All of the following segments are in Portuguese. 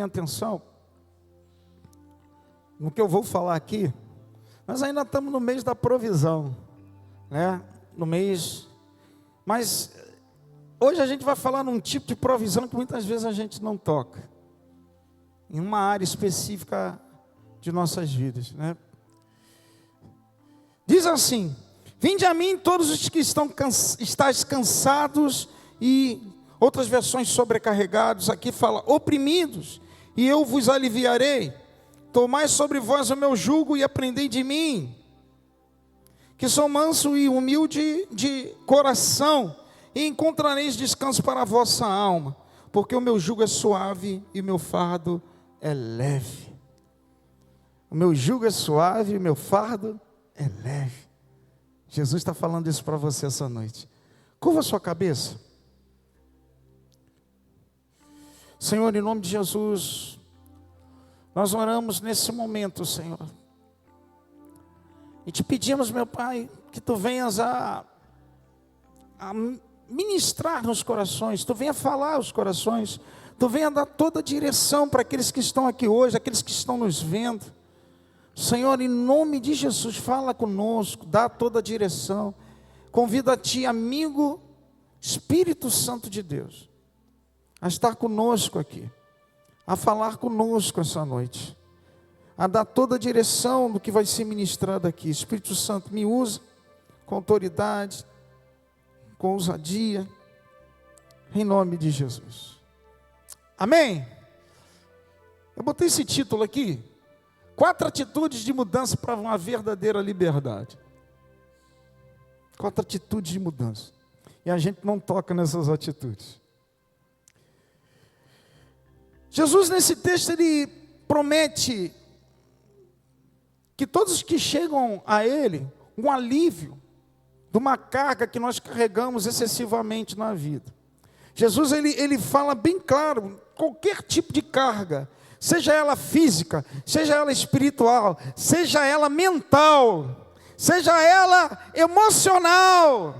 Atenção no que eu vou falar aqui. Nós ainda estamos no mês da provisão, né? No mês, mas hoje a gente vai falar num tipo de provisão que muitas vezes a gente não toca, em uma área específica de nossas vidas, né? Diz assim: vinde a mim todos os que estáis cansados, e outras versões sobrecarregados, aqui fala oprimidos, e eu vos aliviarei. Tomai sobre vós o meu jugo e aprendei de mim, que sou manso e humilde de coração, e encontrareis descanso para a vossa alma, porque o meu jugo é suave e o meu fardo é leve. O meu jugo é suave e o meu fardo é leve. Jesus está falando isso para você essa noite. Curva a sua cabeça. Senhor, em nome de Jesus, nós oramos nesse momento, Senhor, e te pedimos, meu Pai, que Tu venhas a ministrar nos corações, Tu venha falar aos corações, Tu venha dar toda a direção para aqueles que estão aqui hoje, aqueles que estão nos vendo. Senhor, em nome de Jesus, fala conosco, dá toda a direção. Convido a Ti, amigo Espírito Santo de Deus, a estar conosco aqui, a falar conosco essa noite, a dar toda a direção do que vai ser ministrado aqui. Espírito Santo, me usa com autoridade, com ousadia, em nome de Jesus. Amém? Eu botei esse título aqui: 4 atitudes de mudança para uma verdadeira liberdade. 4 atitudes de mudança. E a gente não toca nessas atitudes. Jesus, nesse texto, ele promete que todos os que chegam a Ele, um alívio de uma carga que nós carregamos excessivamente na vida. Jesus, ele fala bem claro: qualquer tipo de carga, seja ela física, seja ela espiritual, seja ela mental, seja ela emocional.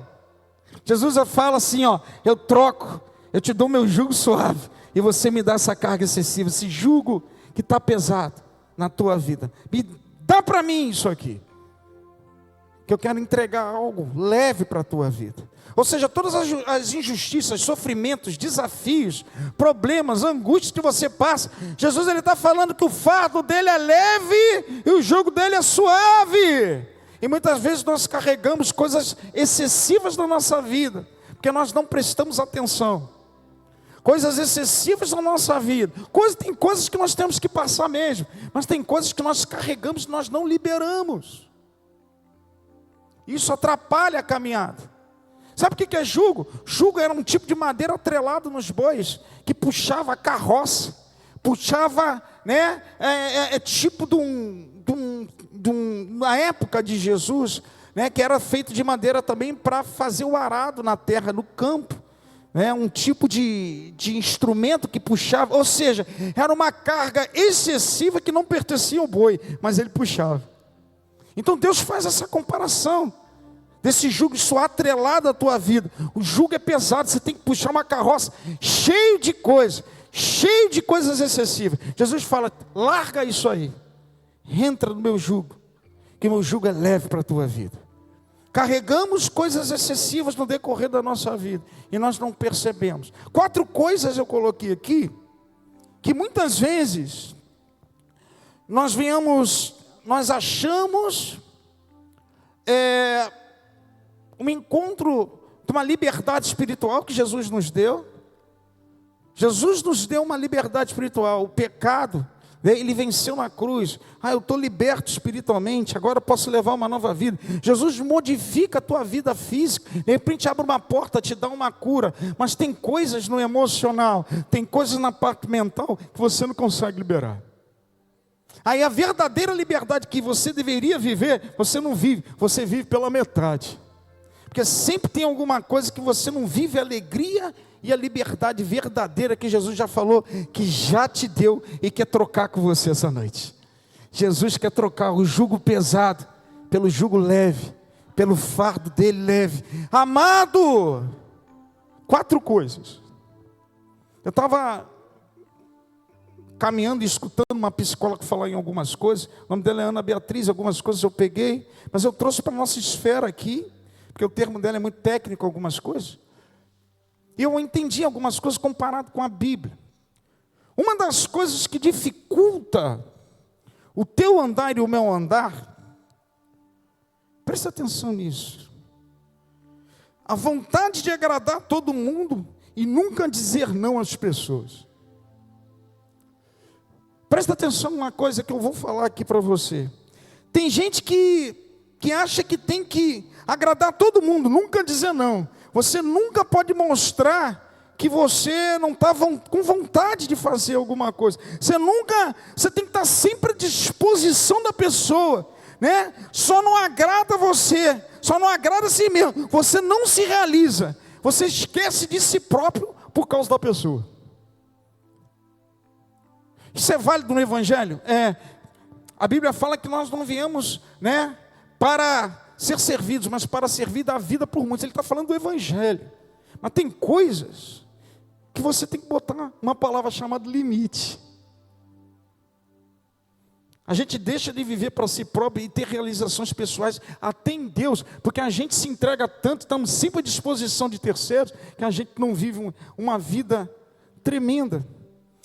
Jesus fala assim, ó: eu troco, eu te dou meu jugo suave, e você me dá essa carga excessiva, esse jugo que está pesado na tua vida. Me dá para mim isso aqui, que eu quero entregar algo leve para a tua vida. Ou seja, todas as injustiças, sofrimentos, desafios, problemas, angústias que você passa, Jesus está falando que o fardo dele é leve e o jugo dele é suave. E muitas vezes nós carregamos coisas excessivas na nossa vida, porque nós não prestamos atenção. Coisas excessivas na nossa vida. Tem coisas que nós temos que passar mesmo, mas tem coisas que nós carregamos e nós não liberamos. Isso atrapalha a caminhada. Sabe o que é jugo? Jugo era um tipo de madeira atrelado nos bois, que puxava a carroça, puxava, né? Tipo na época de Jesus, né? Que era feito de madeira também para fazer o arado na terra, no campo. Um tipo de instrumento que puxava, ou seja, era uma carga excessiva que não pertencia ao boi, mas ele puxava. Então Deus faz essa comparação desse jugo, isso atrelado à tua vida. O jugo é pesado, você tem que puxar uma carroça cheio de coisas excessivas. Jesus fala: larga isso aí, entra no meu jugo, que o meu jugo é leve para a tua vida. Carregamos coisas excessivas no decorrer da nossa vida e nós não percebemos. 4 coisas eu coloquei aqui, que muitas vezes nós achamos um encontro de uma liberdade espiritual que Jesus nos deu. Jesus nos deu uma liberdade espiritual. O pecado, ele venceu na cruz. Eu estou liberto espiritualmente, agora eu posso levar uma nova vida. Jesus modifica a tua vida física, de repente abre uma porta, te dá uma cura. Mas tem coisas no emocional, tem coisas na parte mental que você não consegue liberar. Aí a verdadeira liberdade que você deveria viver, você não vive, você vive pela metade. Porque sempre tem alguma coisa que você não vive a alegria e a liberdade verdadeira que Jesus já falou, que já te deu e quer trocar com você essa noite. Jesus quer trocar o jugo pesado pelo jugo leve, pelo fardo dele leve. Amado, 4 coisas. Eu estava caminhando e escutando uma psicóloga falar em algumas coisas. O nome dela é Ana Beatriz, algumas coisas eu peguei, mas eu trouxe para a nossa esfera aqui, porque o termo dela é muito técnico, algumas coisas. E eu entendi algumas coisas comparado com a Bíblia. Uma das coisas que dificulta o teu andar e o meu andar, presta atenção nisso. A vontade de agradar todo mundo e nunca dizer não às pessoas. Presta atenção numa coisa que eu vou falar aqui para você. Tem gente que acha que tem que agradar todo mundo, nunca dizer não. Você nunca pode mostrar que você não está com vontade de fazer alguma coisa. Você tem que estar sempre à disposição da pessoa, né? Só não agrada você, só não agrada a si mesmo. Você não se realiza, você esquece de si próprio por causa da pessoa. Isso é válido no Evangelho? A Bíblia fala que nós não viemos, né, para ser servidos, mas para servir da vida por muitos. Ele está falando do Evangelho. Mas tem coisas que você tem que botar uma palavra chamada limite. A gente deixa de viver para si próprio e ter realizações pessoais até em Deus, porque a gente se entrega tanto, estamos sempre à disposição de terceiros, que a gente não vive uma vida tremenda.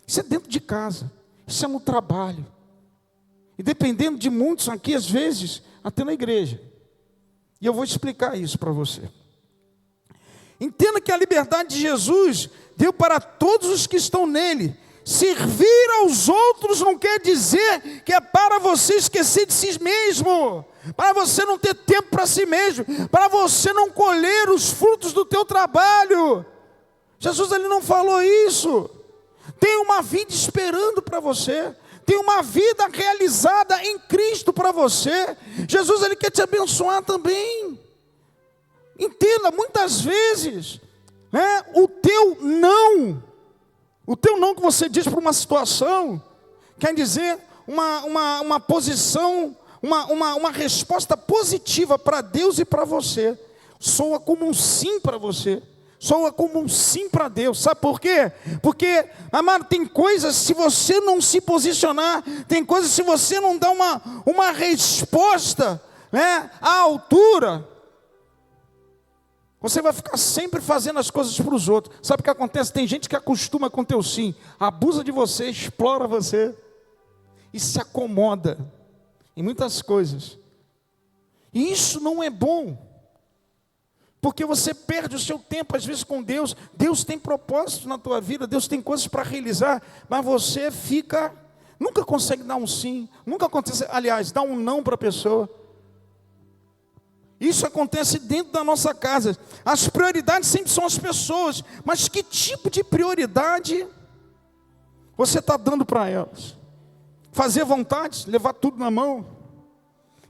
Isso é dentro de casa, isso é no trabalho. E dependendo de muitos aqui, às vezes, até na igreja. E eu vou explicar isso para você. Entenda que a liberdade de Jesus deu para todos os que estão nele. Servir aos outros não quer dizer que é para você esquecer de si mesmo, para você não ter tempo para si mesmo, para você não colher os frutos do teu trabalho. Jesus ele não falou isso. Tem uma vida esperando para você. Tem uma vida realizada em Cristo para você. Jesus ele quer te abençoar também. Entenda, muitas vezes, né, o teu não que você diz para uma situação, quer dizer uma posição, uma resposta positiva para Deus e para você. Soa como um sim para você. Soa como um sim para Deus. Sabe por quê? Porque, amado, tem coisas, se você não se posicionar, tem coisas, se você não dá uma resposta, né, à altura, você vai ficar sempre fazendo as coisas para os outros. Sabe o que acontece? Tem gente que acostuma com teu sim, abusa de você, explora você e se acomoda em muitas coisas. E isso não é bom, porque você perde o seu tempo às vezes com Deus. Deus tem propósito na tua vida, Deus tem coisas para realizar, mas você nunca consegue dar um sim, nunca acontece, aliás, dar um não para a pessoa. Isso acontece dentro da nossa casa. As prioridades sempre são as pessoas, mas que tipo de prioridade você está dando para elas? Fazer vontade, levar tudo na mão,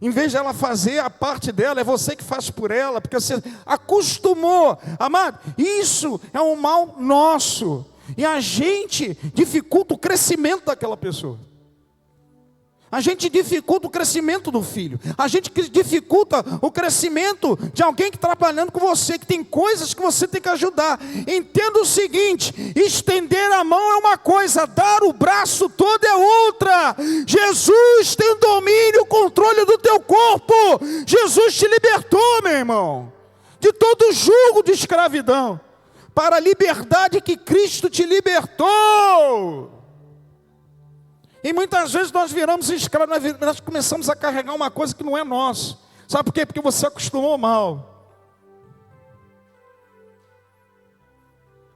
em vez de ela fazer a parte dela, é você que faz por ela, porque você acostumou. Amado, isso é um mal nosso, e a gente dificulta o crescimento daquela pessoa. A gente dificulta o crescimento do filho. A gente dificulta o crescimento de alguém que está trabalhando com você, que tem coisas que você tem que ajudar. Entenda o seguinte: estender a mão é uma coisa, dar o braço todo é outra. Jesus tem o domínio, o controle do teu corpo. Jesus te libertou, meu irmão, de todo jugo de escravidão, para a liberdade que Cristo te libertou. E muitas vezes nós viramos escravos, nós começamos a carregar uma coisa que não é nossa. Sabe por quê? Porque você acostumou mal.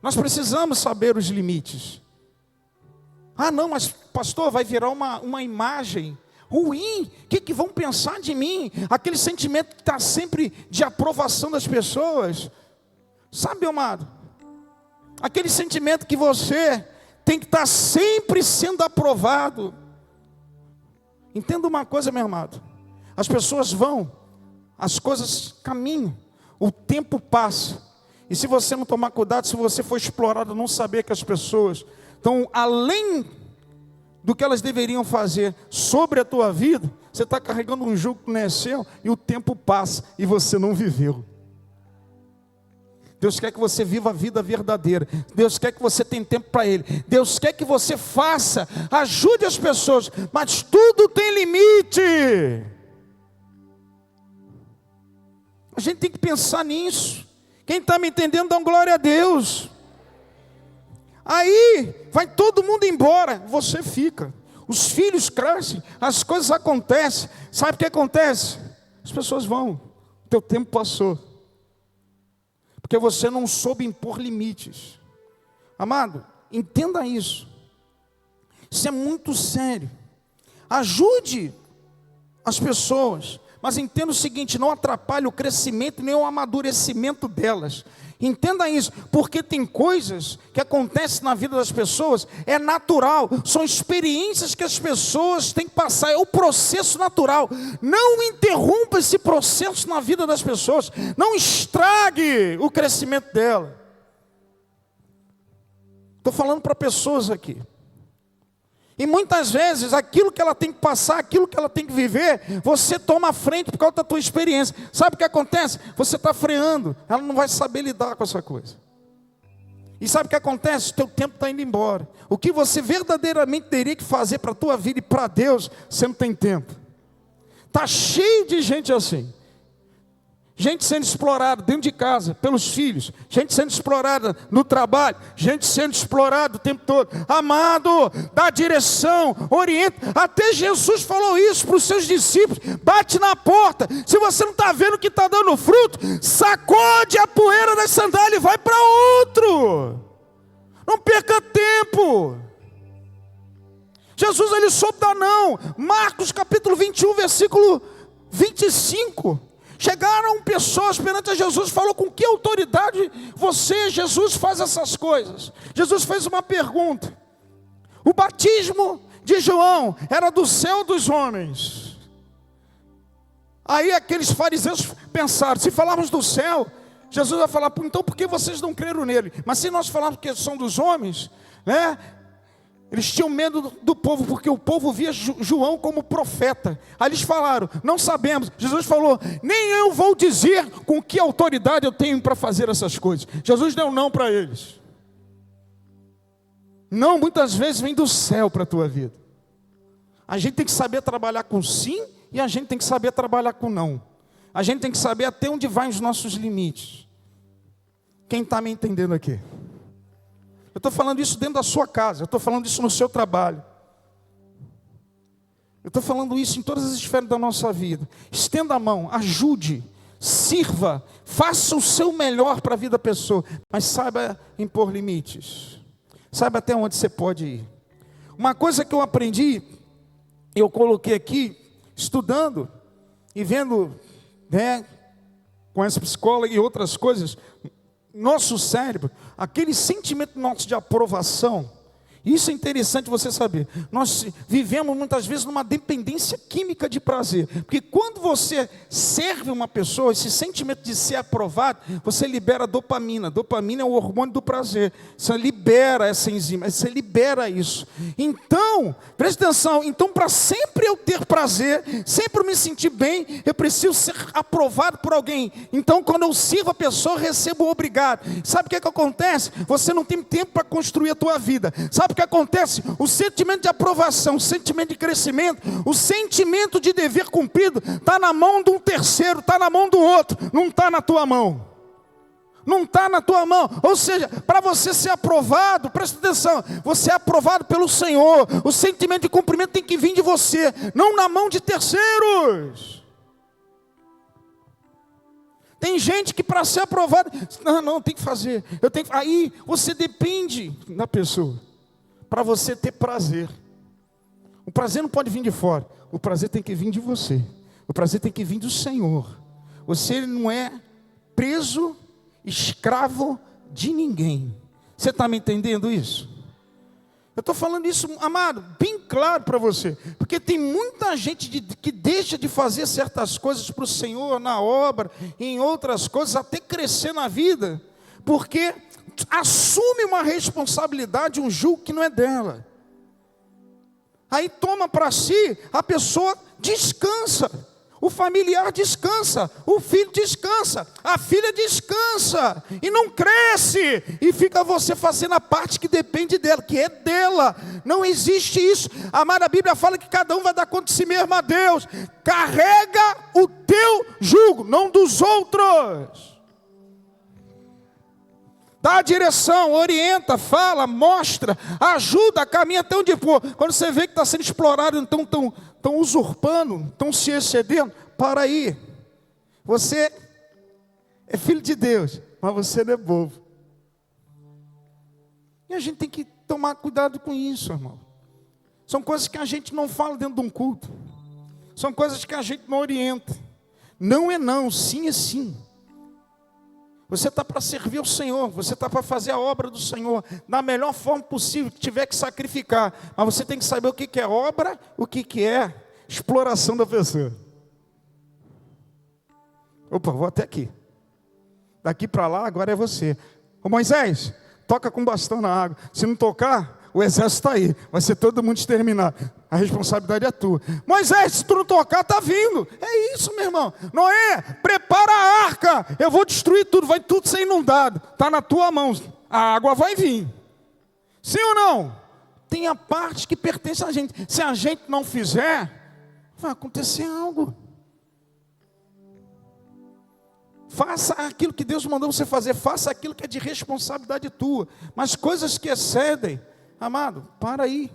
Nós precisamos saber os limites. Ah não, mas pastor, vai virar uma imagem ruim. O que vão pensar de mim? Aquele sentimento que está sempre de aprovação das pessoas. Sabe, amado? Aquele sentimento que você tem que estar sempre sendo aprovado. Entenda uma coisa, meu amado. As pessoas vão, as coisas caminham, o tempo passa. E se você não tomar cuidado, se você for explorado, não saber que as pessoas estão além do que elas deveriam fazer sobre a tua vida, você está carregando um jugo que não é seu, e o tempo passa e você não viveu. Deus quer que você viva a vida verdadeira. Deus quer que você tenha tempo para Ele. Deus quer que você faça, ajude as pessoas, mas tudo tem limite. A gente tem que pensar nisso. Quem está me entendendo, dá glória a Deus. Aí, vai todo mundo embora, você fica. Os filhos crescem, as coisas acontecem. Sabe o que acontece? As pessoas vão, o teu tempo passou. Porque você não soube impor limites. Amado, entenda isso. Isso é muito sério. Ajude as pessoas, mas entenda o seguinte: não atrapalhe o crescimento nem o amadurecimento delas. Entenda isso, porque tem coisas que acontecem na vida das pessoas, é natural, são experiências que as pessoas têm que passar, é o processo natural. Não interrompa esse processo na vida das pessoas, não estrague o crescimento dela. Estou falando para pessoas aqui. E muitas vezes, aquilo que ela tem que passar, aquilo que ela tem que viver, você toma a frente por causa da tua experiência. Sabe o que acontece? Você está freando, ela não vai saber lidar com essa coisa. E sabe o que acontece? O teu tempo está indo embora. O que você verdadeiramente teria que fazer para a tua vida e para Deus, você não tem tempo. Está cheio de gente assim. Gente sendo explorada dentro de casa, pelos filhos. Gente sendo explorada no trabalho. Gente sendo explorada o tempo todo. Amado, dá direção, orienta. Até Jesus falou isso para os seus discípulos. Bate na porta. Se você não está vendo que está dando fruto, sacode a poeira das sandálias e vai para outro. Não perca tempo. Jesus, ele soube dar não. Marcos capítulo 21, versículo 25. Chegaram pessoas perante a Jesus, falou: com que autoridade você, Jesus, faz essas coisas? Jesus fez uma pergunta. O batismo de João era do céu dos homens. Aí aqueles fariseus pensaram: se falarmos do céu, Jesus vai falar: então por que vocês não creram nele? Mas se nós falarmos que são dos homens, né? Eles tinham medo do povo, porque o povo via João como profeta. Aí eles falaram: não sabemos. Jesus falou: nem eu vou dizer com que autoridade eu tenho para fazer essas coisas. Jesus deu não para eles. Não, muitas vezes vem do céu para a tua vida. A gente tem que saber trabalhar com sim, e a gente tem que saber trabalhar com não. A gente tem que saber até onde vai os nossos limites. Quem está me entendendo aqui? Eu estou falando isso dentro da sua casa, eu estou falando isso no seu trabalho. Eu estou falando isso em todas as esferas da nossa vida. Estenda a mão, ajude, sirva, faça o seu melhor para a vida da pessoa, mas saiba impor limites. Saiba até onde você pode ir. Uma coisa que eu aprendi, eu coloquei aqui, estudando e vendo, né, com essa psicóloga e outras coisas, nosso cérebro, aquele sentimento nosso de aprovação, isso é interessante você saber. Nós vivemos muitas vezes numa dependência química de prazer. Porque quando você serve uma pessoa, esse sentimento de ser aprovado, você libera dopamina. Dopamina é o hormônio do prazer. Você libera essa enzima, você libera isso. Então, preste atenção, então para sempre eu ter prazer, sempre eu me sentir bem, eu preciso ser aprovado por alguém. Então quando eu sirvo a pessoa, eu recebo obrigado. Sabe o que é que acontece? Você não tem tempo para construir a tua vida. Sabe o que acontece? O sentimento de aprovação, o sentimento de crescimento, o sentimento de dever cumprido, está na mão de um terceiro, está na mão do outro, não está na tua mão. Não está na tua mão. Ou seja, para você ser aprovado, presta atenção, você é aprovado pelo Senhor. O sentimento de cumprimento tem que vir de você, não na mão de terceiros. Tem gente que para ser aprovado, não, tem que fazer. Aí você depende da pessoa. Para você ter prazer. O prazer não pode vir de fora. O prazer tem que vir de você. O prazer tem que vir do Senhor. Você não é preso, escravo de ninguém. Você está me entendendo isso? Eu estou falando isso, amado, bem claro para você. Porque tem muita gente que deixa de fazer certas coisas para o Senhor, na obra, em outras coisas, até crescer na vida. Porque assume uma responsabilidade, um julgo que não é dela. Aí toma para si, a pessoa descansa. O familiar descansa, o filho descansa, a filha descansa e não cresce. E fica você fazendo a parte que depende dela, que é dela. Não existe isso. Amada, a Bíblia fala que cada um vai dar conta de si mesmo a Deus. Carrega o teu jugo, não dos outros. Dá a direção, orienta, fala, mostra, ajuda, caminha até onde for. Quando você vê que está sendo explorado, então estão usurpando, estão se excedendo, para aí. Você é filho de Deus, mas você não é bobo. E a gente tem que tomar cuidado com isso, irmão. São coisas que a gente não fala dentro de um culto. São coisas que a gente não orienta. Não é não, sim é sim. Você está para servir ao Senhor, você está para fazer a obra do Senhor, da melhor forma possível, que tiver que sacrificar. Mas você tem que saber o que é obra, o que é exploração da pessoa. Opa, vou até aqui. Daqui para lá, agora é você. Ô Moisés, toca com bastão na água. Se não tocar, o exército está aí. Vai ser todo mundo exterminado. A responsabilidade é tua. Moisés, se tu não tocar, está vindo. É isso, meu irmão. Noé, prepara a arca. Eu vou destruir tudo, vai tudo ser inundado. Está na tua mão. A água vai vir. Sim ou não? Tem a parte que pertence a gente. Se a gente não fizer, vai acontecer algo. Faça aquilo que Deus mandou você fazer. Faça aquilo que é de responsabilidade tua. Mas coisas que excedem, amado, para aí.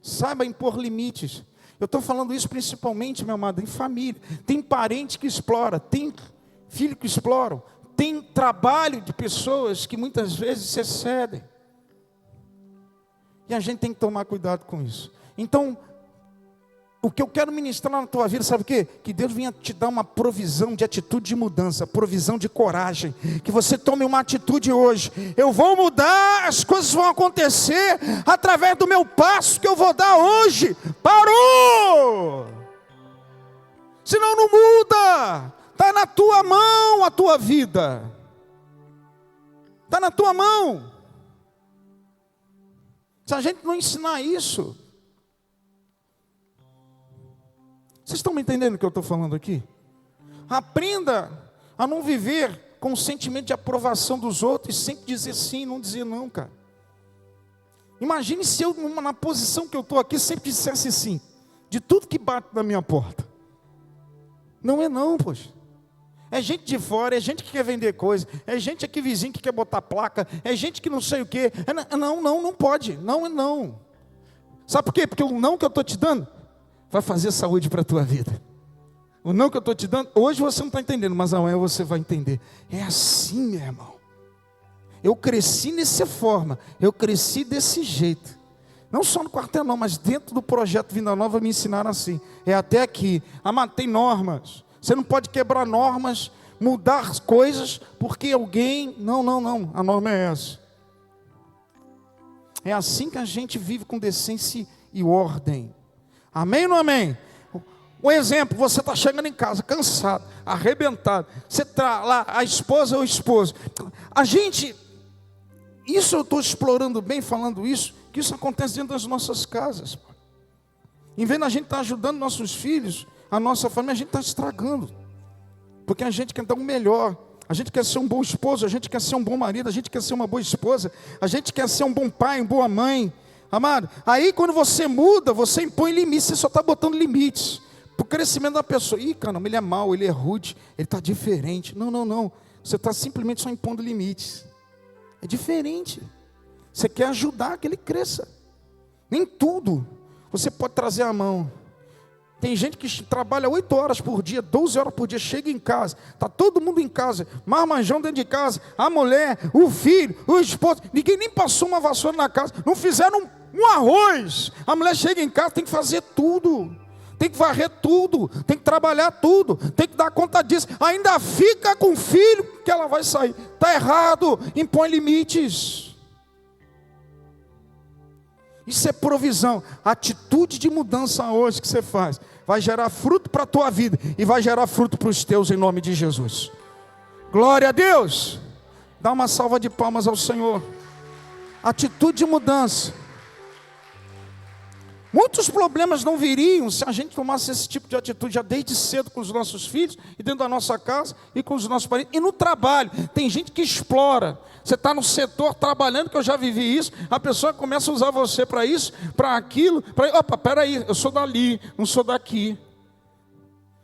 Saiba impor limites. Eu estou falando isso principalmente, meu amado, em família. Tem parente que explora, tem filho que exploram, tem trabalho de pessoas que muitas vezes se excedem. E a gente tem que tomar cuidado com isso. Então, o que eu quero ministrar na tua vida, sabe o quê? Que Deus venha te dar uma provisão de atitude de mudança, provisão de coragem. Que você tome uma atitude hoje. Eu vou mudar, as coisas vão acontecer através do meu passo que eu vou dar hoje. Parou! Senão não muda. Está na tua mão a tua vida. Está na tua mão. Se a gente não ensinar isso... Vocês estão me entendendo o que eu estou falando aqui? Aprenda a não viver com o sentimento de aprovação dos outros e sempre dizer sim e não dizer não, cara. Imagine se eu, na posição que eu estou aqui, sempre dissesse sim, de tudo que bate na minha porta. Não é não, poxa. É gente de fora, é gente que quer vender coisa, é gente aqui vizinho que quer botar placa, é gente que não sei o quê. Não pode, não é não. Sabe por quê? Porque o não que eu estou te dando vai fazer saúde para a tua vida. O não que eu estou te dando, hoje você não está entendendo, mas amanhã você vai entender. É assim, meu irmão. Eu cresci dessa forma, eu cresci desse jeito. Não só no quartel não, mas dentro do projeto Vida Nova me ensinaram assim. É até aqui. Amado, tem normas. Você não pode quebrar normas, mudar coisas, porque alguém... Não. A norma é essa. É assim que a gente vive com decência e ordem. Amém ou não amém? Um exemplo, você está chegando em casa, cansado, arrebentado. Você está lá, a esposa ou o esposo. A gente, isso eu estou explorando bem, falando isso, que isso acontece dentro das nossas casas. Em vez da gente estar ajudando nossos filhos, a nossa família, a gente está estragando. Porque a gente quer dar o melhor. A gente quer ser um bom esposo, a gente quer ser um bom marido, a gente quer ser uma boa esposa, a gente quer ser um bom pai, uma boa mãe. Amado, aí quando você muda, você impõe limites, você só está botando limites para o crescimento da pessoa. Ih, caramba, ele é mau, ele é rude, ele está diferente. Não. Você está simplesmente só impondo limites. É diferente. Você quer ajudar que ele cresça. Nem tudo você pode trazer à mão. Tem gente que trabalha 8 horas por dia, 12 horas por dia, chega em casa, está todo mundo em casa, marmanjão dentro de casa, a mulher, o filho, o esposo, ninguém nem passou uma vassoura na casa, não fizeram um arroz. A mulher chega em casa, tem que fazer tudo, tem que varrer tudo, tem que trabalhar tudo, tem que dar conta disso, ainda fica com o filho que ela vai sair. Está errado, impõe limites. Isso é provisão. A atitude de mudança hoje que você faz vai gerar fruto para a tua vida e vai gerar fruto para os teus em nome de Jesus. Glória a Deus. Dá uma salva de palmas ao Senhor. Atitude de mudança. Muitos problemas não viriam se a gente tomasse esse tipo de atitude já desde cedo com os nossos filhos, e dentro da nossa casa, e com os nossos parentes, e no trabalho. Tem gente que explora. Você está no setor trabalhando, que eu já vivi isso, a pessoa começa a usar você para isso, para aquilo, opa, peraí, eu sou dali, não sou daqui.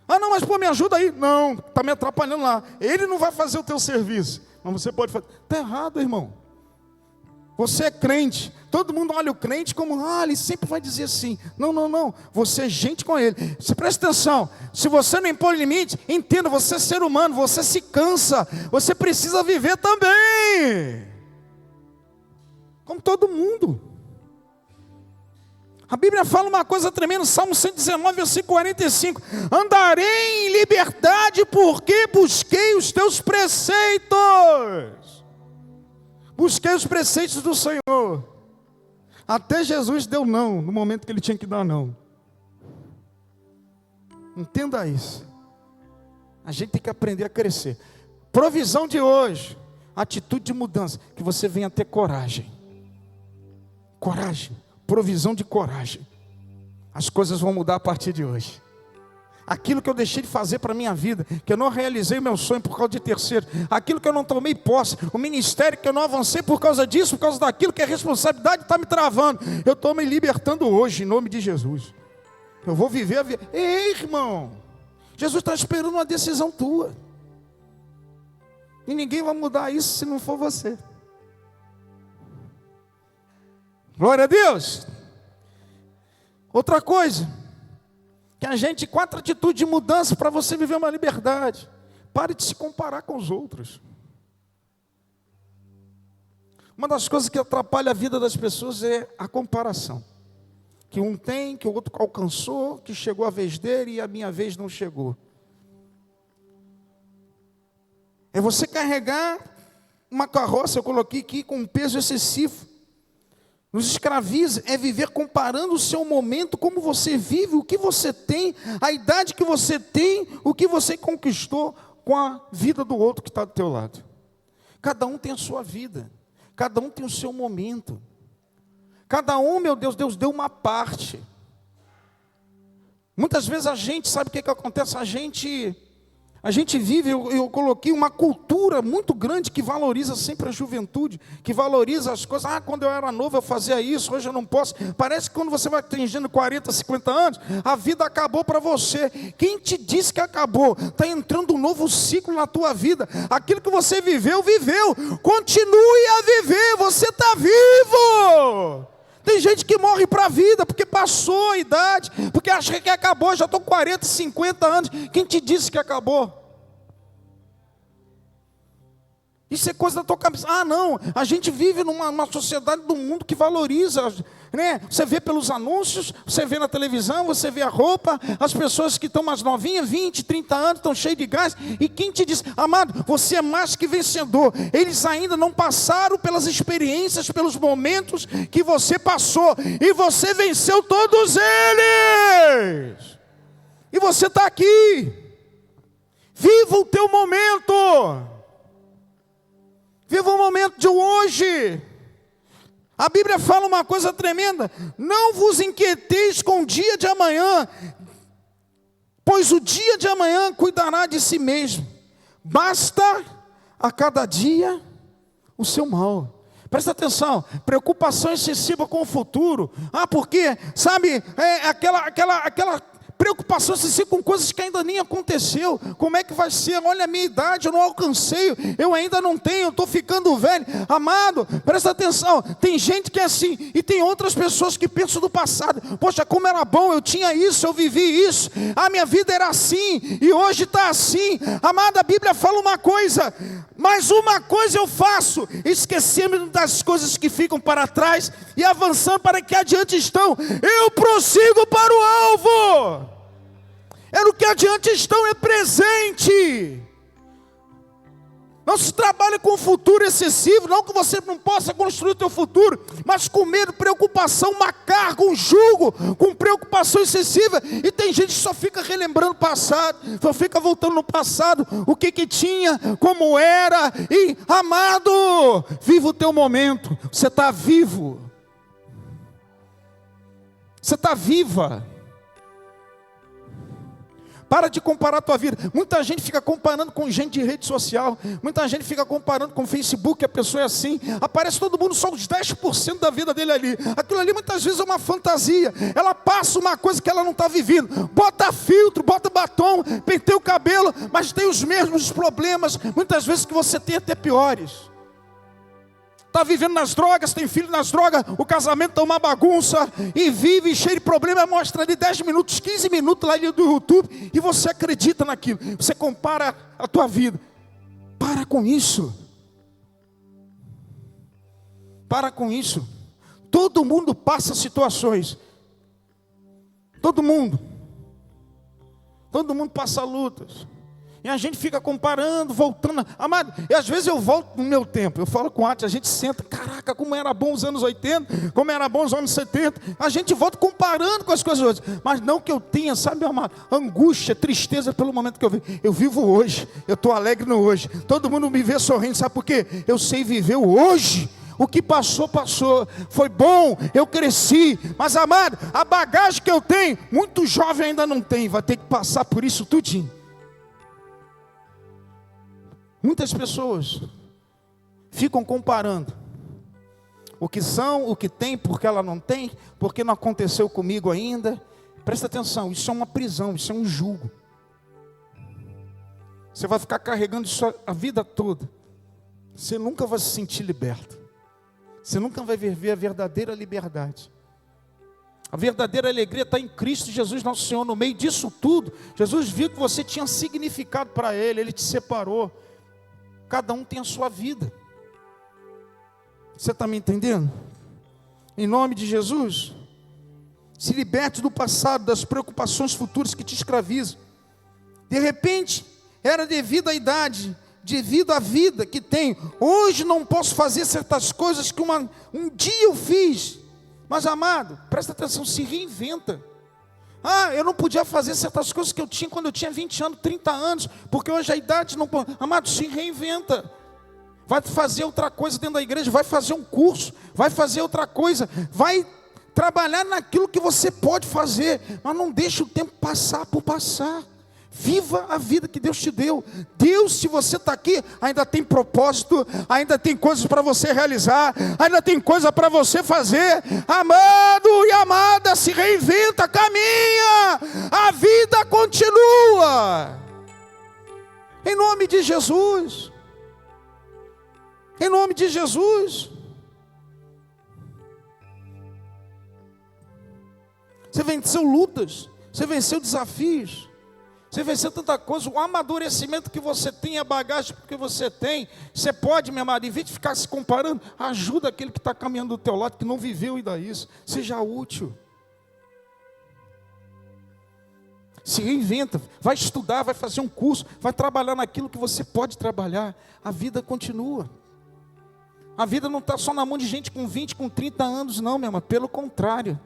Ah não, mas pô, me ajuda aí. Não, está me atrapalhando lá. Ele não vai fazer o teu serviço, mas você pode fazer. Está errado, irmão. Você é crente, todo mundo olha o crente como, ele sempre vai dizer assim. Não, não, não, você é gente com ele. Você presta atenção, se você não impõe limite, entenda, você é ser humano, você se cansa, você precisa viver também, como todo mundo. A Bíblia fala uma coisa tremenda, Salmo 119, versículo 45. Andarei em liberdade porque busquei os teus preceitos. Busquei os preceitos do Senhor. Até Jesus deu não, no momento que ele tinha que dar não. Entenda isso. A gente tem que aprender a crescer. Provisão de hoje, atitude de mudança, que você venha ter coragem. Coragem, provisão de coragem. As coisas vão mudar a partir de hoje. Aquilo que eu deixei de fazer para a minha vida, que eu não realizei meu sonho por causa de terceiro, aquilo que eu não tomei posse, o ministério que eu não avancei por causa disso, por causa daquilo que a responsabilidade está me travando, eu estou me libertando hoje, em nome de Jesus. Eu vou viver a vida. Ei, irmão, Jesus está esperando uma decisão tua, e ninguém vai mudar isso se não for você. Glória a Deus. Outra coisa, que a gente, 4 atitudes de mudança para você viver uma liberdade. Pare de se comparar com os outros. Uma das coisas que atrapalha a vida das pessoas é a comparação. Que um tem, que o outro alcançou, que chegou a vez dele e a minha vez não chegou. É você carregar uma carroça, eu coloquei aqui, com um peso excessivo. Nos escraviza, é viver comparando o seu momento, como você vive, o que você tem, a idade que você tem, o que você conquistou com a vida do outro que está do teu lado. Cada um tem a sua vida, cada um tem o seu momento. Cada um, meu Deus, Deus deu uma parte. Muitas vezes a gente, sabe o que acontece? A gente vive, eu coloquei uma cultura muito grande que valoriza sempre a juventude, que valoriza as coisas. Quando eu era novo eu fazia isso, hoje eu não posso. Parece que quando você vai atingindo 40, 50 anos, a vida acabou para você. Quem te disse que acabou? Está entrando um novo ciclo na tua vida. Aquilo que você viveu, viveu. Continue a viver, você está vivo. Tem gente que morre para a vida, porque passou a idade, porque acha que acabou, já estou com 40, 50 anos. Quem te disse que acabou? Isso é coisa da tua cabeça. Não, a gente vive numa sociedade do mundo que valoriza, né? Você vê pelos anúncios, você vê na televisão, você vê a roupa, as pessoas que estão mais novinhas, 20, 30 anos, estão cheias de gás. E quem te diz, amado, você é mais que vencedor. Eles ainda não passaram pelas experiências, pelos momentos que você passou, e você venceu todos eles. E você está aqui. Viva o teu momento. Viva o momento de hoje. A Bíblia fala uma coisa tremenda: não vos inquieteis com o dia de amanhã, pois o dia de amanhã cuidará de si mesmo. Basta a cada dia o seu mal. Presta atenção, preocupação excessiva com o futuro. Porque, sabe, aquela preocupação excessiva com coisas que ainda nem aconteceu. Como é que vai ser? Olha a minha idade, eu não alcancei, eu ainda não tenho, eu estou ficando velho. Amado, presta atenção, tem gente que é assim, e tem outras pessoas que pensam do passado. Poxa, como era bom, eu tinha isso, eu vivi isso, a minha vida era assim, e hoje está assim. Amado, a Bíblia fala uma coisa: mas uma coisa eu faço, esquecendo das coisas que ficam para trás e avançando para que adiante estão. Eu prossigo para o alvo. No que adiante estão é presente. Não se trabalha com o futuro excessivo, não que você não possa construir o teu futuro, mas com medo, preocupação, uma carga, um jugo, com preocupação excessiva. E tem gente que só fica relembrando o passado, só fica voltando no passado, o que tinha, como era. E, amado, viva o teu momento, você está vivo. Você está viva. Para de comparar a tua vida. Muita gente fica comparando com gente de rede social. Muita gente fica comparando com o Facebook, a pessoa é assim. Aparece todo mundo, só os 10% da vida dele ali. Aquilo ali muitas vezes é uma fantasia. Ela passa uma coisa que ela não está vivendo. Bota filtro, bota batom, penteia o cabelo, mas tem os mesmos problemas, muitas vezes que você tem, até piores. Está vivendo nas drogas, tem filho nas drogas, o casamento está uma bagunça, e vive cheio de problema, mostra ali 10 minutos, 15 minutos lá do YouTube, e você acredita naquilo, você compara a tua vida. Para com isso. Para com isso. Todo mundo passa situações. Todo mundo passa lutas. E a gente fica comparando, voltando. Amado, e às vezes eu volto no meu tempo. Eu falo com o Ati, a gente senta, caraca, como era bom os anos 80, como era bom os anos 70. A gente volta comparando com as coisas hoje. Mas não que eu tenha, sabe, uma angústia, tristeza pelo momento que eu vivo. Eu vivo hoje, eu estou alegre no hoje. Todo mundo me vê sorrindo, sabe por quê? Eu sei viver o hoje. O que passou, passou. Foi bom, eu cresci. Mas, amado, a bagagem que eu tenho, muito jovem ainda não tem. Vai ter que passar por isso tudinho. Muitas pessoas ficam comparando o que são, o que tem, porque ela não tem, porque não aconteceu comigo ainda. Presta atenção, isso é uma prisão, isso é um jugo. Você vai ficar carregando isso a vida toda. Você nunca vai se sentir liberto. Você nunca vai viver a verdadeira liberdade. A verdadeira alegria está em Cristo Jesus nosso Senhor. No meio disso tudo, Jesus viu que você tinha significado para Ele, Ele te separou. Cada um tem a sua vida. Você está me entendendo? Em nome de Jesus, se liberte do passado, das preocupações futuras que te escravizam. De repente, era devido à idade, devido à vida que tenho. Hoje não posso fazer certas coisas que um dia eu fiz. Mas, amado, presta atenção, se reinventa. Eu não podia fazer certas coisas que eu tinha quando eu tinha 20 anos, 30 anos, porque hoje a idade não pode. Amado, se reinventa. Vai fazer outra coisa dentro da igreja, vai fazer um curso, vai fazer outra coisa, vai trabalhar naquilo que você pode fazer, mas não deixe o tempo passar por passar. Viva a vida que Deus te deu. Deus, se você está aqui, ainda tem propósito, ainda tem coisas para você realizar, ainda tem coisa para você fazer. Amado e amada, se reinventa, caminha, a vida continua. Em nome de Jesus. Em nome de Jesus. Você venceu lutas, você venceu desafios. Você venceu tanta coisa, o amadurecimento que você tem, a bagagem que você tem, você pode, meu amado, em vez de ficar se comparando, ajuda aquele que está caminhando do teu lado, que não viveu ainda isso, seja útil. Se reinventa, vai estudar, vai fazer um curso, vai trabalhar naquilo que você pode trabalhar, a vida continua. A vida não está só na mão de gente com 20, com 30 anos não, meu amado, pelo contrário.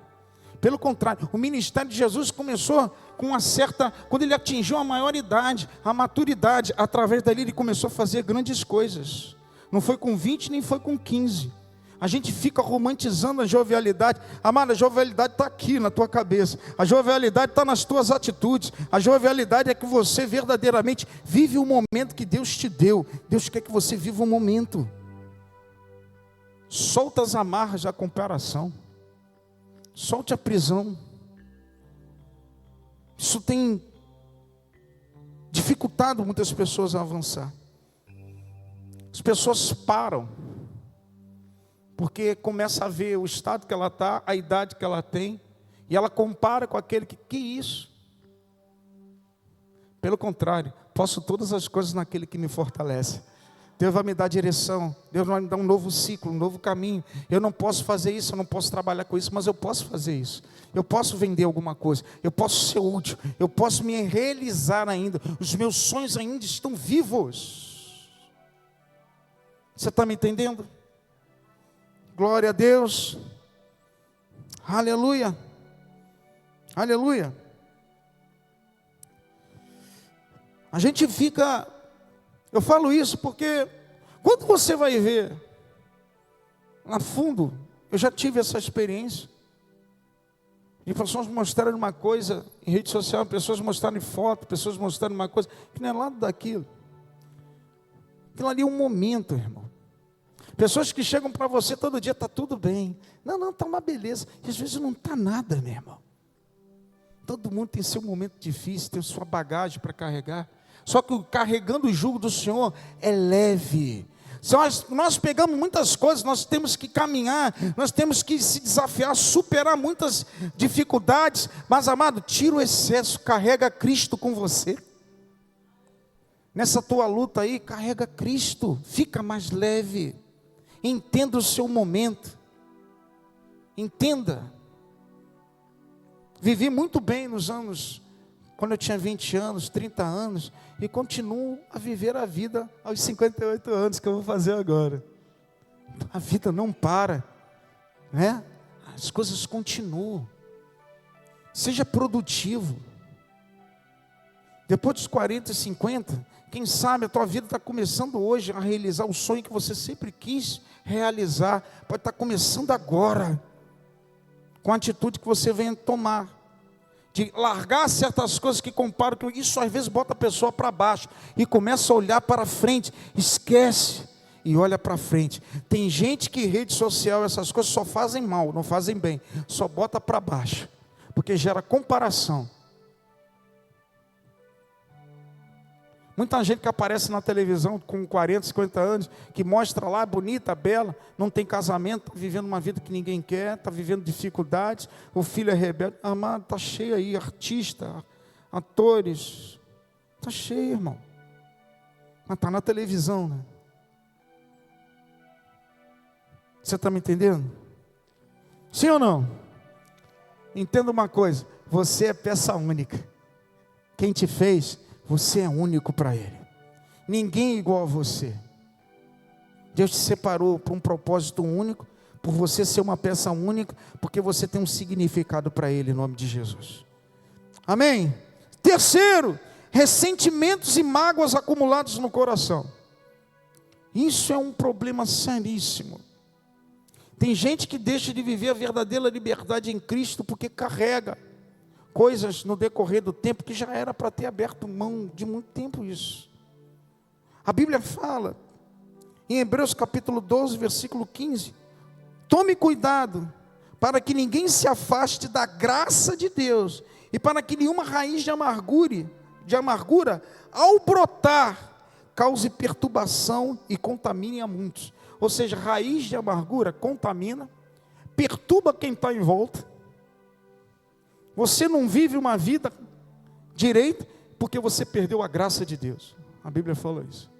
Pelo contrário, o ministério de Jesus começou com uma certa, quando ele atingiu a maioridade, a maturidade, através dali ele começou a fazer grandes coisas. Não foi com 20, nem foi com 15. A gente fica romantizando a jovialidade. Amada, a jovialidade está aqui na tua cabeça. A jovialidade está nas tuas atitudes. A jovialidade é que você verdadeiramente vive o momento que Deus te deu. Deus quer que você viva o momento. Solta as amarras da comparação. Solte a prisão. Isso tem dificultado muitas pessoas a avançar. As pessoas param, porque começa a ver o estado que ela está, a idade que ela tem, e ela compara com aquele que isso? Pelo contrário, posso todas as coisas naquele que me fortalece. Deus vai me dar direção, Deus vai me dar um novo ciclo, um novo caminho. Eu não posso fazer isso, eu não posso trabalhar com isso, mas eu posso fazer isso. Eu posso vender alguma coisa, eu posso ser útil, eu posso me realizar ainda. Os meus sonhos ainda estão vivos. Você está me entendendo? Glória a Deus. Aleluia. Aleluia. A gente fica... Eu falo isso porque quando você vai ver lá fundo, eu já tive essa experiência. E pessoas mostrarem uma coisa em rede social, pessoas mostrarem foto, pessoas mostrarem uma coisa que não é nada daquilo. Aquilo ali é um momento, irmão. Pessoas que chegam para você todo dia, está tudo bem. Não, está uma beleza. E às vezes não está nada, meu irmão. Todo mundo tem seu momento difícil, tem sua bagagem para carregar. Só que carregando o jugo do Senhor é leve. Nós pegamos muitas coisas, nós temos que caminhar, nós temos que se desafiar, superar muitas dificuldades. Mas, amado, tira o excesso, carrega Cristo com você. Nessa tua luta aí, carrega Cristo, fica mais leve. Entenda o seu momento. Entenda. Vivi muito bem nos anos, quando eu tinha 20 anos, 30 anos, e continuo a viver a vida aos 58 anos que eu vou fazer agora. A vida não para, né? As coisas continuam. Seja produtivo. Depois dos 40 e 50, quem sabe a tua vida está começando hoje a realizar o sonho que você sempre quis realizar. Pode estar começando agora, com a atitude que você venha tomar. De largar certas coisas que comparam, que isso às vezes bota a pessoa para baixo. E começa a olhar para frente. Esquece e olha para frente. Tem gente que rede social, essas coisas só fazem mal, não fazem bem. Só bota para baixo. Porque gera comparação. Muita gente que aparece na televisão com 40, 50 anos, que mostra lá, bonita, bela, não tem casamento, está vivendo uma vida que ninguém quer, está vivendo dificuldades, o filho é rebelde. Amado, está cheio aí, artista, atores, está cheio, irmão. Mas está na televisão, né? Você está me entendendo? Sim ou não? Entenda uma coisa, você é peça única. Quem te fez, você é único para Ele. Ninguém é igual a você. Deus te separou para um propósito único, por você ser uma peça única, porque você tem um significado para Ele, em nome de Jesus. Amém? Terceiro, ressentimentos e mágoas acumulados no coração. Isso é um problema seríssimo. Tem gente que deixa de viver a verdadeira liberdade em Cristo, porque carrega coisas no decorrer do tempo que já era para ter aberto mão de muito tempo isso. A Bíblia fala, em Hebreus capítulo 12, versículo 15, tome cuidado, para que ninguém se afaste da graça de Deus, e para que nenhuma raiz de amargura, ao brotar, cause perturbação e contamine a muitos. Ou seja, raiz de amargura contamina, perturba quem está em volta. Você não vive uma vida direita porque você perdeu a graça de Deus. A Bíblia fala isso.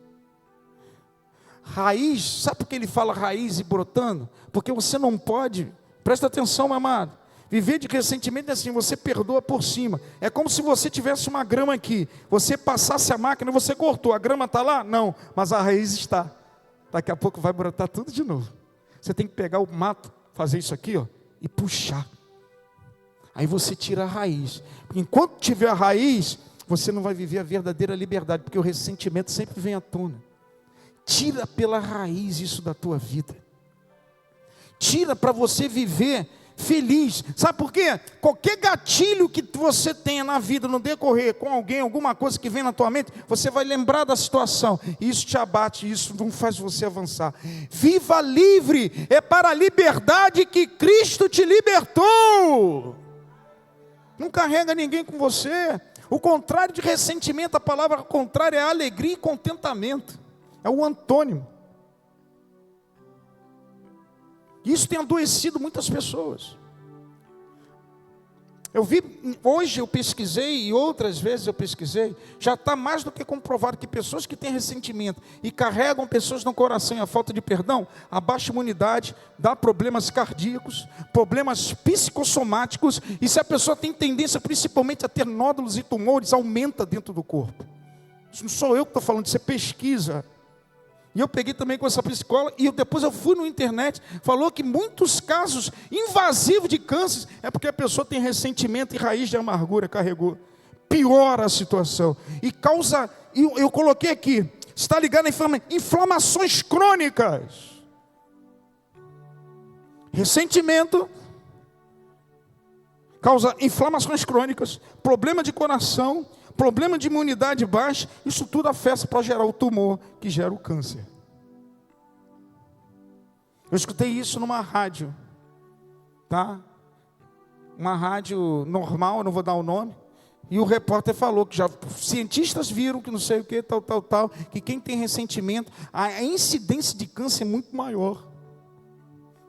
Raiz, sabe por que ele fala raiz e brotando? Porque você não pode, presta atenção, meu amado, viver de ressentimento é assim, você perdoa por cima. É como se você tivesse uma grama aqui, você passasse a máquina e você cortou, a grama está lá? Não, mas a raiz está. Daqui a pouco vai brotar tudo de novo. Você tem que pegar o mato, fazer isso aqui, ó, e puxar. Aí você tira a raiz. Enquanto tiver a raiz, você não vai viver a verdadeira liberdade, porque o ressentimento sempre vem à tona. Tira pela raiz isso da tua vida. Tira para você viver feliz. Sabe por quê? Qualquer gatilho que você tenha na vida, no decorrer com alguém, alguma coisa que vem na tua mente, você vai lembrar da situação. E isso te abate, isso não faz você avançar. Viva livre. É para a liberdade que Cristo te libertou. Não carrega ninguém com você. O contrário de ressentimento, a palavra contrária é alegria e contentamento. É o antônimo. Isso tem adoecido muitas pessoas. Hoje eu pesquisei e outras vezes eu pesquisei, já está mais do que comprovado que pessoas que têm ressentimento e carregam pessoas no coração e a falta de perdão, a baixa imunidade, dá problemas cardíacos, problemas psicossomáticos, e se a pessoa tem tendência principalmente a ter nódulos e tumores, aumenta dentro do corpo. Isso não sou eu que estou falando, isso é pesquisa. E eu peguei também com essa psicóloga, e depois eu fui na internet, falou que muitos casos invasivos de câncer é porque a pessoa tem ressentimento e raiz de amargura, carregou. Piora a situação. E causa, eu coloquei aqui, está ligado a inflamações crônicas. Ressentimento causa inflamações crônicas, problema de coração, problema de imunidade baixa. Isso tudo afeta para gerar o tumor que gera o câncer. Eu escutei isso numa rádio, tá? Uma rádio normal, não vou dar o nome. E o repórter falou que já cientistas viram que não sei o que, tal, que quem tem ressentimento, a incidência de câncer é muito maior.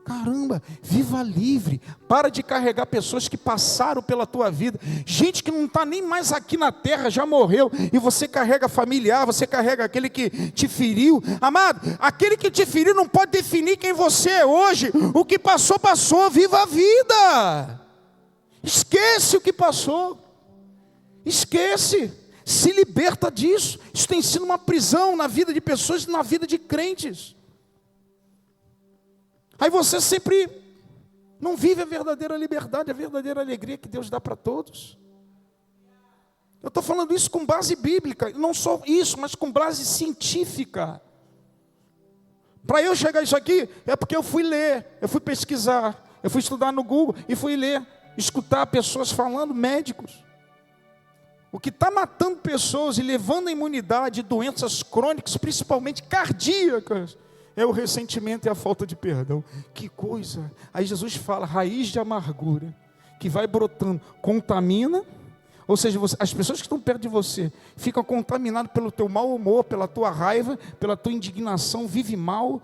Caramba, viva livre, para de carregar pessoas que passaram pela tua vida, gente que não está nem mais aqui na terra, já morreu, e você carrega familiar, você carrega aquele que te feriu. Amado, aquele que te feriu não pode definir quem você é hoje. O que passou, passou, viva a vida, esquece o que passou, esquece, se liberta disso. Isso tem sido uma prisão na vida de pessoas e na vida de crentes. Aí você sempre não vive a verdadeira liberdade, a verdadeira alegria que Deus dá para todos. Eu estou falando isso com base bíblica, não só isso, mas com base científica. Para eu chegar a isso aqui, é porque eu fui ler, eu fui pesquisar, eu fui estudar no Google e fui ler, escutar pessoas falando, médicos. O que está matando pessoas e levando a imunidade, doenças crônicas, principalmente cardíacas, é o ressentimento e a falta de perdão. Que coisa! Aí Jesus fala, raiz de amargura, que vai brotando, contamina, ou seja, as pessoas que estão perto de você, ficam contaminadas pelo teu mau humor, pela tua raiva, pela tua indignação, vive mal,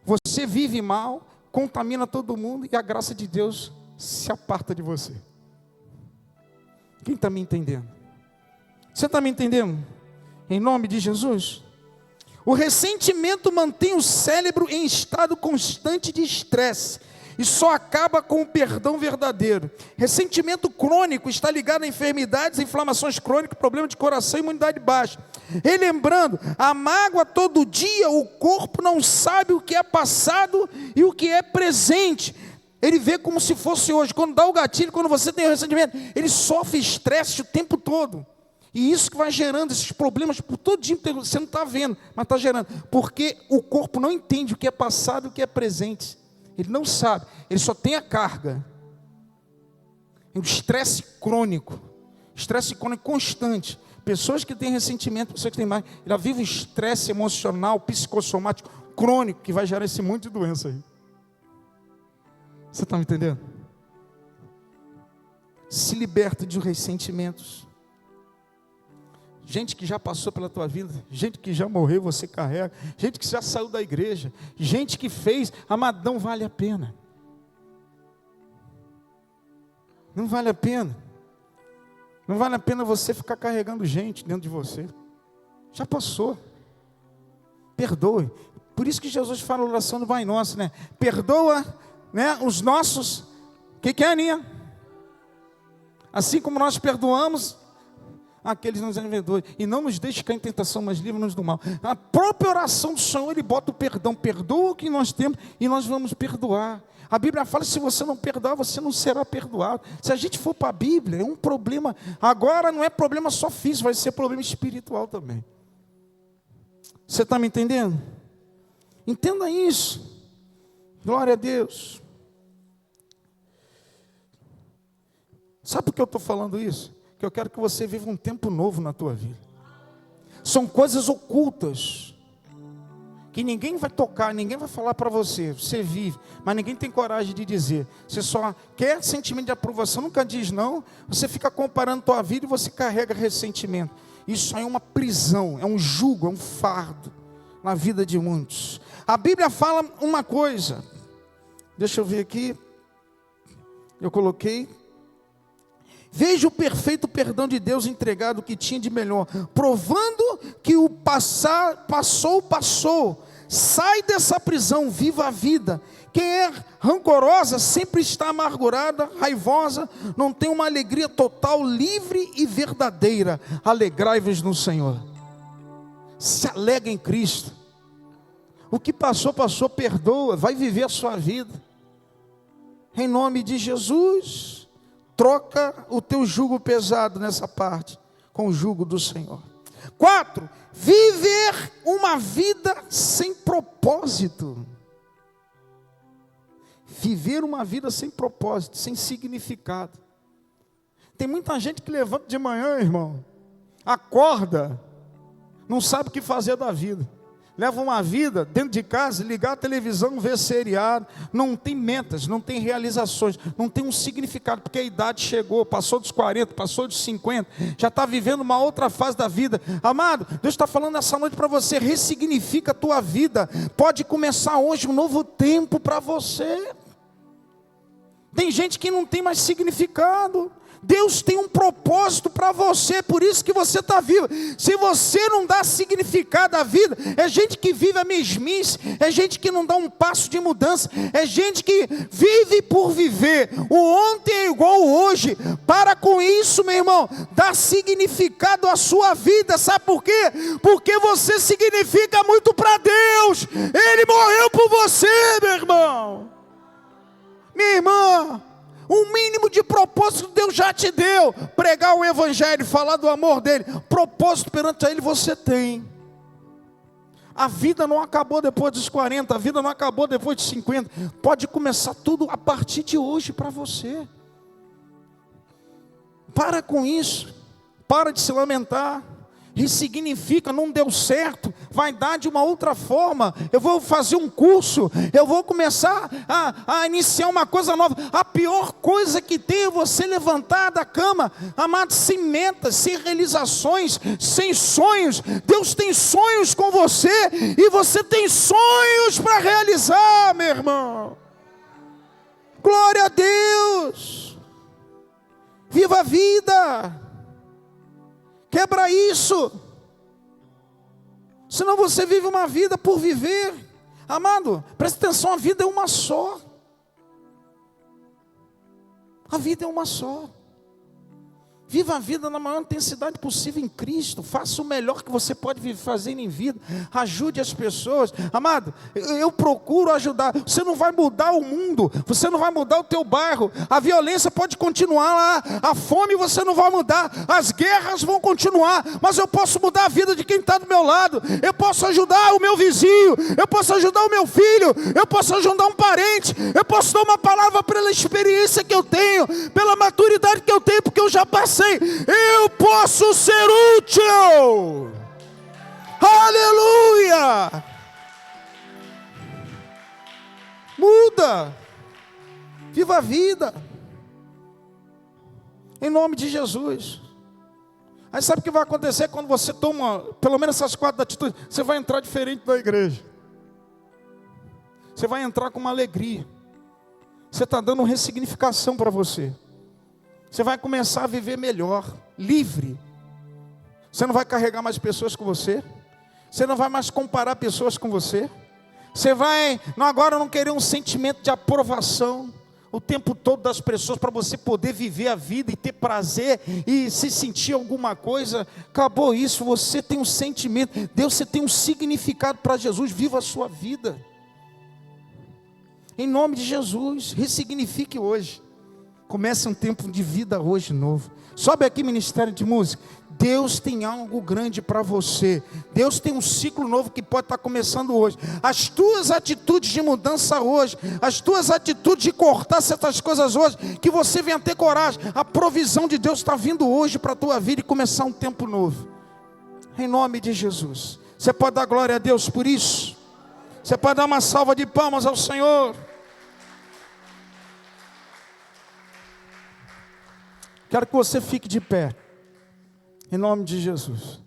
você vive mal, contamina todo mundo, e a graça de Deus se aparta de você. Quem está me entendendo? Você está me entendendo? Em nome de Jesus? O ressentimento mantém o cérebro em estado constante de estresse e só acaba com o perdão verdadeiro. Ressentimento crônico está ligado a enfermidades, inflamações crônicas, problema de coração e imunidade baixa. Relembrando, a mágoa todo dia, o corpo não sabe o que é passado e o que é presente. Ele vê como se fosse hoje. Quando dá o gatilho, quando você tem o ressentimento, ele sofre estresse o tempo todo. E isso que vai gerando esses problemas por todo dia, você não está vendo, mas está gerando. Porque o corpo não entende o que é passado e o que é presente. Ele não sabe, ele só tem a carga. O estresse crônico constante. Pessoas que têm ressentimento, pessoas que têm mais, ela vive um estresse emocional, psicossomático, crônico, que vai gerar esse monte de doença aí. Você está me entendendo? Se liberta de ressentimentos. Gente que já passou pela tua vida, gente que já morreu, você carrega, gente que já saiu da igreja, gente que fez, amado, não vale a pena. Não vale a pena. Não vale a pena você ficar carregando gente dentro de você. Já passou. Perdoe. Por isso que Jesus fala a oração do Pai Nosso, né? Perdoa, né, os nossos. O que é, Aninha? Assim como nós perdoamos aqueles que nos envergonham, e não nos deixe cair em tentação, mas livra-nos do mal. A própria oração do Senhor, Ele bota o perdão, perdoa o que nós temos, e nós vamos perdoar. A Bíblia fala, se você não perdoar, você não será perdoado. Se a gente for para a Bíblia, é um problema, agora não é problema só físico, vai ser problema espiritual também. Você está me entendendo? Entenda isso. Glória a Deus. Sabe por que eu estou falando isso? Que eu quero que você viva um tempo novo na tua vida. São coisas ocultas, que ninguém vai tocar, ninguém vai falar para você. Você vive, mas ninguém tem coragem de dizer. Você só quer sentimento de aprovação, nunca diz não. Você fica comparando tua vida e você carrega ressentimento. Isso aí é uma prisão, é um jugo, é um fardo na vida de muitos. A Bíblia fala uma coisa, deixa eu ver aqui, eu coloquei: veja o perfeito perdão de Deus entregado o que tinha de melhor, provando que o passou. Sai dessa prisão, viva a vida. Quem é rancorosa sempre está amargurada, raivosa, não tem uma alegria total, livre e verdadeira. Alegrai-vos no Senhor. Se alegre em Cristo. O que passou, perdoa, vai viver a sua vida. Em nome de Jesus. Troca o teu jugo pesado nessa parte com o jugo do Senhor. 4, viver uma vida sem propósito. Viver uma vida sem propósito, sem significado. Tem muita gente que levanta de manhã, irmão, acorda, não sabe o que fazer da vida. Leva uma vida dentro de casa, ligar a televisão, ver seriado, não tem metas, não tem realizações, não tem um significado, porque a idade chegou, passou dos 40, passou dos 50, já está vivendo uma outra fase da vida. Amado, Deus está falando essa noite para você, ressignifica a tua vida, pode começar hoje um novo tempo para você. Tem gente que não tem mais significado. Deus tem um propósito para você, por isso que você está vivo. Se você não dá significado à vida, é gente que vive a mesmice, é gente que não dá um passo de mudança, é gente que vive por viver. O ontem é igual ao hoje. Para com isso, meu irmão, dá significado à sua vida. Sabe por quê? Porque você significa muito para Deus. Ele morreu por você, meu irmão, minha irmã. Um mínimo de propósito Deus já te deu. Pregar o evangelho, falar do amor dele. Propósito perante a ele você tem. A vida não acabou depois dos 40. A vida não acabou depois dos 50. Pode começar tudo a partir de hoje para você. Para com isso. Para de se lamentar. Ressignifica, não deu certo, vai dar de uma outra forma. Eu vou fazer um curso, eu vou começar a iniciar uma coisa nova. A pior coisa que tem é você levantar da cama, amado, sem metas, sem realizações, sem sonhos. Deus tem sonhos com você e você tem sonhos para realizar, meu irmão. Glória a Deus. Viva a vida. Quebra isso, senão você vive uma vida por viver. Amado, preste atenção, a vida é uma só. A vida é uma só. Viva a vida na maior intensidade possível em Cristo. Faça o melhor que você pode fazer em vida. Ajude as pessoas. Amado, eu procuro ajudar. Você não vai mudar o mundo. Você não vai mudar o teu bairro. A violência pode continuar lá. A fome você não vai mudar. As guerras vão continuar. Mas eu posso mudar a vida de quem está do meu lado. Eu posso ajudar o meu vizinho. Eu posso ajudar o meu filho. Eu posso ajudar um parente. Eu posso dar uma palavra pela experiência que eu tenho. Pela maturidade que eu tenho. Porque eu já passei. Eu posso ser útil. Aleluia. Muda. Viva a vida. Em nome de Jesus. Aí sabe o que vai acontecer quando você toma pelo menos essas 4 atitudes? Você vai entrar diferente da igreja. Você vai entrar com uma alegria. Você está dando uma ressignificação para você. Você vai começar a viver melhor, livre. Você não vai carregar mais pessoas com você. Você não vai mais comparar pessoas com você. Você vai, agora não querer um sentimento de aprovação o tempo todo das pessoas para você poder viver a vida e ter prazer e se sentir alguma coisa. Acabou isso, você tem um sentimento. Deus, você tem um significado para Jesus. Viva a sua vida. Em nome de Jesus, ressignifique hoje. Comece um tempo de vida hoje novo. Sobe aqui, Ministério de Música. Deus tem algo grande para você. Deus tem um ciclo novo que pode estar começando hoje. As tuas atitudes de mudança hoje, as tuas atitudes de cortar certas coisas hoje, que você venha ter coragem. A provisão de Deus está vindo hoje para a tua vida e começar um tempo novo. Em nome de Jesus. Você pode dar glória a Deus por isso? Você pode dar uma salva de palmas ao Senhor? Quero que você fique de pé, em nome de Jesus.